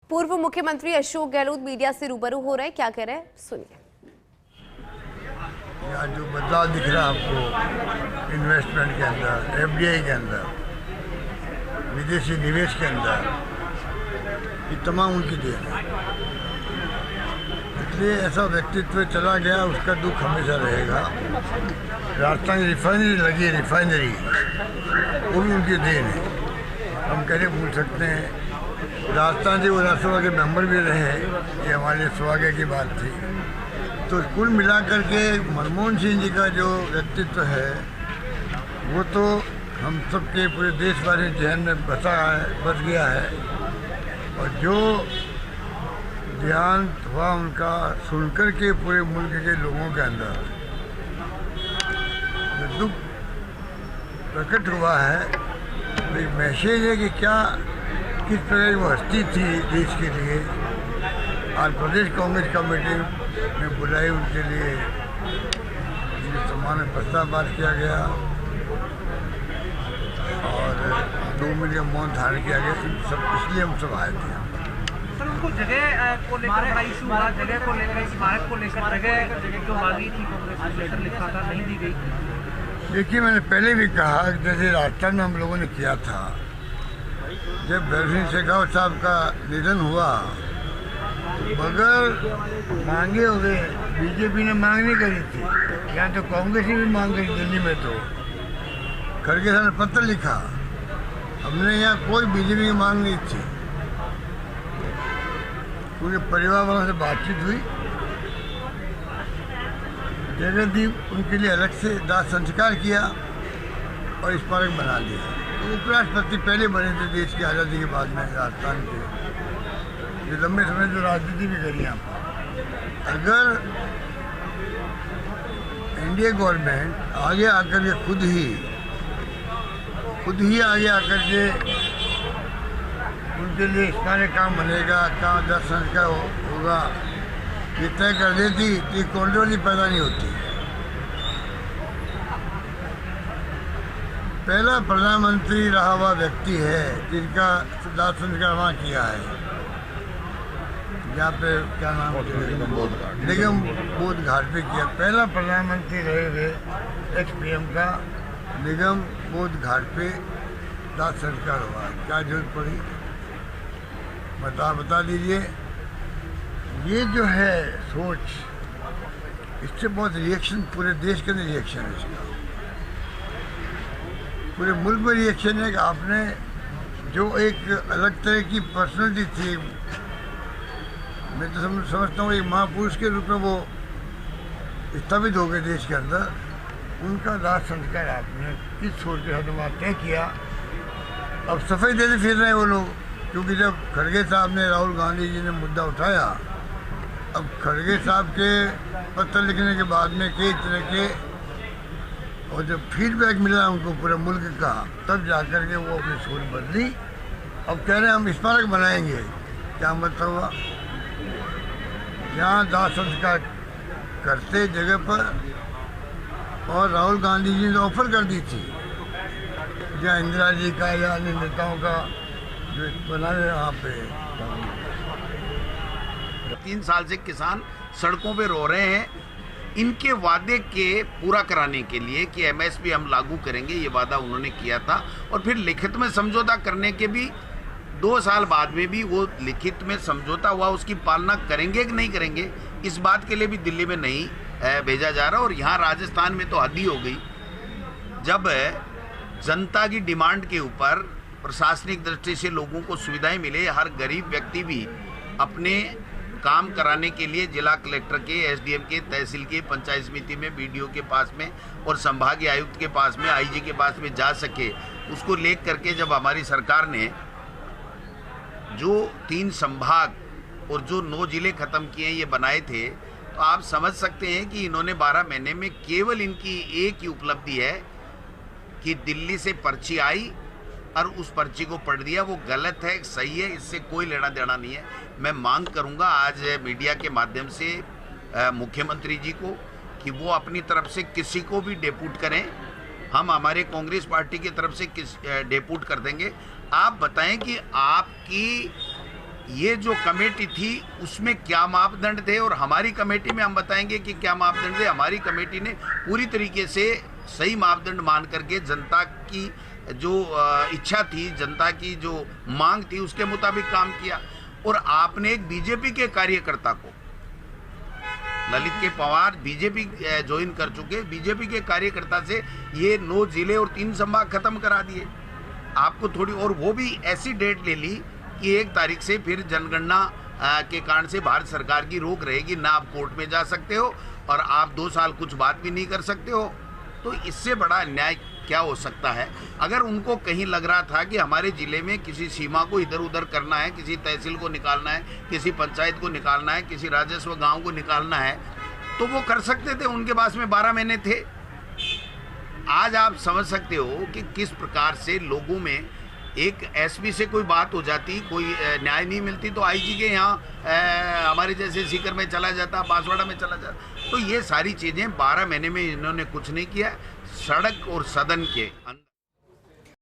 पूर्व मुख्यमंत्री अशोक गहलोत मीडिया से रूबरू हो रहे हैं, क्या कह रहे हैं सुनिए। यहाँ जो बदलाव दिख रहा है आपको इन्वेस्टमेंट के अंदर, एफडीआई के अंदर, विदेशी निवेश के अंदर, ये तमाम उनकी देन है। इसलिए ऐसा व्यक्तित्व चला गया, उसका दुख हमेशा रहेगा। राजस्थान की रिफाइनरी लगी, रिफाइनरी वो भी उनकी देन है, हम कैसे भूल सकते हैं। राजस्थान जी वो राज्यसभा के मेंबर भी रहे, ये हमारे लिए सौभाग्य की बात थी। तो कुल मिलाकर के मनमोहन सिंह जी का जो व्यक्तित्व है वो तो हम सबके पूरे देशवासी जहन में बस गया है। और जो देहांत हुआ उनका सुनकर के पूरे मुल्क के लोगों के अंदर जो दुख प्रकट हुआ है, तो मैसेज है कि क्या किस तरह की वो हस्ती थी देश के लिए। आज प्रदेश कांग्रेस कमेटी ने बुलाई उनके लिए, उनके सम्मान में प्रस्ताव पास किया गया और 2 मिनट मौन धारण किया गया। सब इसलिए हम सब आए थे। सर, उनको जगह को लेकर बड़ा इशू हुआ, जगह को लेकर, स्मारक को लेकर जगह जो मांगी थी कांग्रेस ने, लेटर लिखा था, नहीं दी गई। देखिए, मैंने पहले भी कहा कि जैसे राजस्थान में हम लोगों ने किया था, जब भैरव सिंह शेखावत साहब का निधन हुआ, बगैर मांगे हुए बीजेपी ने मांग नहीं करी थी, यहाँ तो कांग्रेस ने भी मांग करी। दिल्ली में तो खड़गे साहब ने पत्र लिखा, हमने यहाँ कोई बीजेपी की मांग नहीं थी। पूरे परिवार वालों से बातचीत हुई, जगह दी, उनके लिए अलग से दाह संस्कार किया और स्मारक बना दिया। तो उपराष्ट्रपति पहले बने थे देश की आज़ादी के बाद में राजस्थान के, जो लंबे समय जो राजनीति भी करी यहाँ पर। अगर एनडीए गवर्नमेंट आगे आकर के खुद ही आगे आकर के उनके लिए स्मारक काम बनेगा, कहाँ दाह संस्कार होगा, ये तय कर देती तो कंट्रोवर्सी पैदा नहीं होती। पहला प्रधानमंत्री रहा हुआ व्यक्ति है जिनका दाह संस्कार वहाँ किया है, जहाँ पे क्या नाम है, निगम बोध घाट पे किया। पहला प्रधानमंत्री रहे हुए एक्स-पीएम का निगम बोध घाट पे दाह संस्कार हुआ। क्या जरूरत पड़ी, बता दीजिए। ये जो है सोच, इससे बहुत रिएक्शन, पूरे देश के अंदर रिएक्शन है इसका, पूरे मुल्क में रिएक्शन है कि आपने जो एक अलग तरह की पर्सनैलिटी थी, मैं तो समझता हूँ एक महापुरुष के रूप में वो स्थापित हो गए देश के अंदर, उनका दाह संस्कार आपने किस सोच के साथ वहाँ तय किया। अब सफाई देते फिर रहे हैं वो लोग, क्योंकि जब खड़गे साहब ने, राहुल गांधी जी ने मुद्दा उठाया, अब खड़गे साहब के पत्र लिखने के बाद में कई तरह के और जब फीडबैक मिला उनको पूरे मुल्क का, तब जाकर के वो अपनी सोच बदली। अब कह रहे हैं हम स्मारक बनाएंगे। क्या मतलब हुआ, जहाँ दाह संस्कार करते जगह पर, और राहुल गांधी जी ने ऑफर कर दी थी जहाँ इंदिरा जी का या अन्य नेताओं का जो बना है वहाँ पे। 3 साल से किसान सड़कों पे रो रहे हैं। इनके वादे के पूरा कराने के लिए कि एमएसपी हम लागू करेंगे, ये वादा उन्होंने किया था, और फिर लिखित में समझौता करने के भी 2 साल बाद में भी वो लिखित में समझौता हुआ, उसकी पालना करेंगे कि नहीं करेंगे, इस बात के लिए भी दिल्ली में नहीं भेजा जा रहा। और यहाँ राजस्थान में तो हद ही हो गई, जब जनता की डिमांड के ऊपर प्रशासनिक दृष्टि से लोगों को सुविधाएं मिले, हर गरीब व्यक्ति भी अपने काम कराने के लिए जिला कलेक्टर के, एसडीएम के, तहसील के, पंचायत समिति में, बीडीओ के पास में और संभागीय आयुक्त के पास में, आईजी के पास में जा सके, उसको लेकर करके जब हमारी सरकार ने जो 3 संभाग और जो 9 जिले खत्म किए ये बनाए थे, तो आप समझ सकते हैं कि इन्होंने 12 महीने में केवल इनकी एक ही उपलब्धि है कि दिल्ली से पर्ची आई और उस पर्ची को पढ़ दिया। वो गलत है, सही है, इससे कोई लेना देना नहीं है। मैं मांग करूंगा आज मीडिया के माध्यम से मुख्यमंत्री जी को कि वो अपनी तरफ से किसी को भी डेपुट करें, हम हमारे कांग्रेस पार्टी की तरफ से डेपुट कर देंगे। आप बताएं कि आपकी ये जो कमेटी थी उसमें क्या मापदंड थे और हमारी कमेटी में हम बताएंगे कि क्या मापदंड थे। हमारी कमेटी ने पूरी तरीके से सही मापदंड मान करके जनता की जो इच्छा थी, जनता की जो मांग थी, उसके मुताबिक काम किया। और आपने एक बीजेपी के कार्यकर्ता को, ललित के पवार बीजेपी ज्वाइन कर चुके, बीजेपी के कार्यकर्ता से ये 9 जिले और 3 संभाग खत्म करा दिए। आपको थोड़ी, और वो भी ऐसी डेट ले ली कि 1 तारीख से फिर जनगणना के कारण से भारत सरकार की रोक रहेगी, ना आप कोर्ट में जा सकते हो और आप 2 साल कुछ बात भी नहीं कर सकते हो। तो इससे बड़ा अन्याय क्या हो सकता है? अगर उनको कहीं लग रहा था कि हमारे ज़िले में किसी सीमा को इधर उधर करना है, किसी तहसील को निकालना है, किसी पंचायत को निकालना है, किसी राजस्व गांव को निकालना है, तो वो कर सकते थे। उनके पास में 12 महीने थे। आज आप समझ सकते हो कि किस प्रकार से लोगों में एक एसपी से कोई बात हो जाती, कोई न्याय नहीं मिलती तो आईजी के यहाँ हमारे जैसे सीकर में चला जाता, बांसवाड़ा में चला जाता। तो ये सारी चीज़ें 12 महीने में इन्होंने कुछ नहीं किया। सड़क और सदन के अंदर